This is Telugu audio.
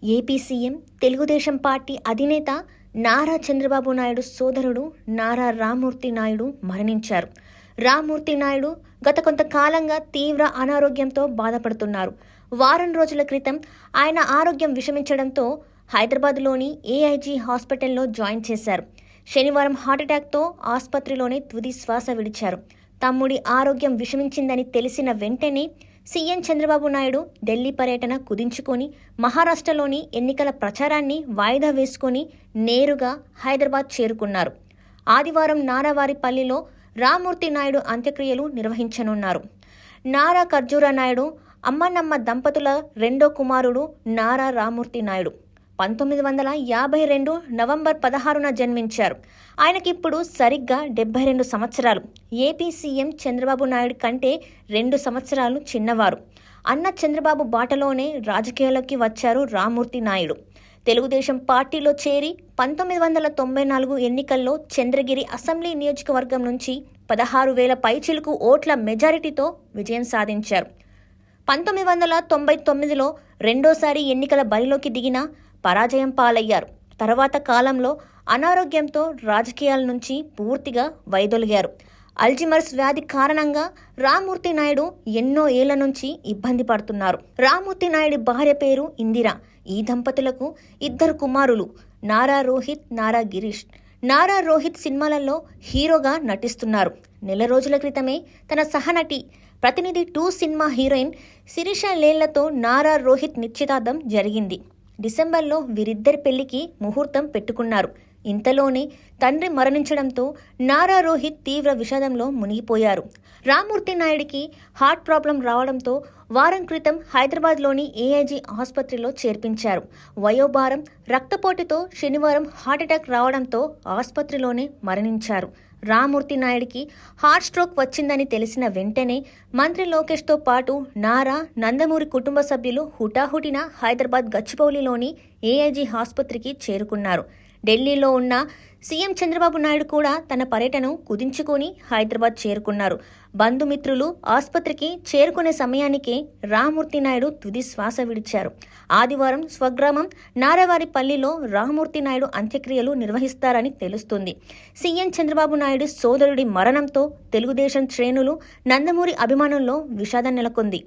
ఏపీ సీఎం తెలుగుదేశం పార్టీ అధినేత నారా చంద్రబాబు నాయుడు సోదరుడు నారా రామ్మూర్తి నాయుడు మరణించారు. రామ్మూర్తి నాయుడు గత కొంతకాలంగా తీవ్ర అనారోగ్యంతో బాధపడుతున్నారు. వారం రోజుల క్రితం ఆయన ఆరోగ్యం విషమించడంతో హైదరాబాద్లోని ఏఐజీ హాస్పిటల్లో జాయిన్ చేశారు. శనివారం హార్ట్అటాక్తో ఆసుపత్రిలోనే తుది శ్వాస విడిచారు. తమ్ముడి ఆరోగ్యం విషమించిందని తెలిసిన వెంటనే సీఎం చంద్రబాబు నాయుడు ఢిల్లీ పర్యటన కుదించుకొని మహారాష్ట్రలోని ఎన్నికల ప్రచారాన్ని వాయిదా వేసుకొని నేరుగా హైదరాబాద్ చేరుకున్నారు. ఆదివారం నారావారిపల్లిలో రామ్మూర్తి నాయుడు అంత్యక్రియలు నిర్వహించనున్నారు. నారా ఖర్జూరా నాయుడు అమ్మనమ్మ దంపతుల రెండో కుమారుడు నారా రామ్మూర్తి నాయుడు 1952 నవంబర్ 16న జన్మించారు. ఆయనకిప్పుడు సరిగ్గా 72 సంవత్సరాలు. ఏపీ సీఎం చంద్రబాబు నాయుడు కంటే 2 సంవత్సరాలు చిన్నవారు. అన్న చంద్రబాబు బాటలోనే రాజకీయాల్లోకి వచ్చారు రామ్మూర్తి నాయుడు. తెలుగుదేశం పార్టీలో చేరి 1994 ఎన్నికల్లో చంద్రగిరి అసెంబ్లీ నియోజకవర్గం నుంచి 16,000 పైచిలుకు ఓట్ల మెజారిటీతో విజయం సాధించారు. 1999లో రెండోసారి ఎన్నికల బరిలోకి దిగినా పరాజయం పాలయ్యారు. తర్వాత కాలంలో అనారోగ్యంతో రాజకీయాల నుంచి పూర్తిగా వైదొలిగారు. అల్జిమర్స్ వ్యాధి కారణంగా రామ్మూర్తి నాయుడు ఎన్నో ఏళ్ల నుంచి ఇబ్బంది పడుతున్నారు. రామ్మూర్తి నాయుడి భార్య పేరు ఇందిర. ఈ దంపతులకు 2 కుమారులు, నారా రోహిత్, నారా గిరీష్. నారా రోహిత్ సినిమాలలో హీరోగా నటిస్తున్నారు. నెల రోజుల క్రితమే తన సహనటి ప్రతినిధి 2 సినిమా హీరోయిన్ శిరీష లేళ్లతో నారా రోహిత్ నిశ్చితార్థం జరిగింది. డిసెంబర్లో వీరిద్దరి పెళ్లికి ముహూర్తం పెట్టుకున్నారు. ఇంతలోనే తండ్రి మరణించడంతో నారా రోహిత్ తీవ్ర విషాదంలో మునిగిపోయారు. రామ్మూర్తి నాయుడికి హార్ట్ ప్రాబ్లం రావడంతో వారం క్రితం హైదరాబాద్లోని ఏఐజీ ఆసుపత్రిలో చేర్పించారు. వయోభారం, రక్తపోటుతో శనివారం హార్ట్అటాక్ రావడంతో ఆసుపత్రిలోనే మరణించారు. రామ్మూర్తి నాయుడికి హార్ట్ స్ట్రోక్ వచ్చిందని తెలిసిన వెంటనే మంత్రి లోకేష్తో పాటు నారా, నందమూరి కుటుంబ సభ్యులు హుటాహుటిన హైదరాబాద్ గచ్చిబౌలిలోని ఏఐజీ ఆసుపత్రికి చేరుకున్నారు. ఢిల్లీలో ఉన్న సీఎం చంద్రబాబు నాయుడు కూడా తన పర్యటనను కుదించుకొని హైదరాబాద్ చేరుకున్నారు. బంధుమిత్రులు ఆసుపత్రికి చేరుకునే సమయానికే రామ్మూర్తి నాయుడు తుది శ్వాస విడిచారు. ఆదివారం స్వగ్రామం నారావారిపల్లిలో రామ్మూర్తి నాయుడు అంత్యక్రియలు నిర్వహిస్తారని తెలుస్తుంది. సీఎం చంద్రబాబు నాయుడు సోదరుడి మరణంతో తెలుగుదేశం శ్రేణులు, నందమూరి అభిమానుల్లో విషాదం నెలకొంది.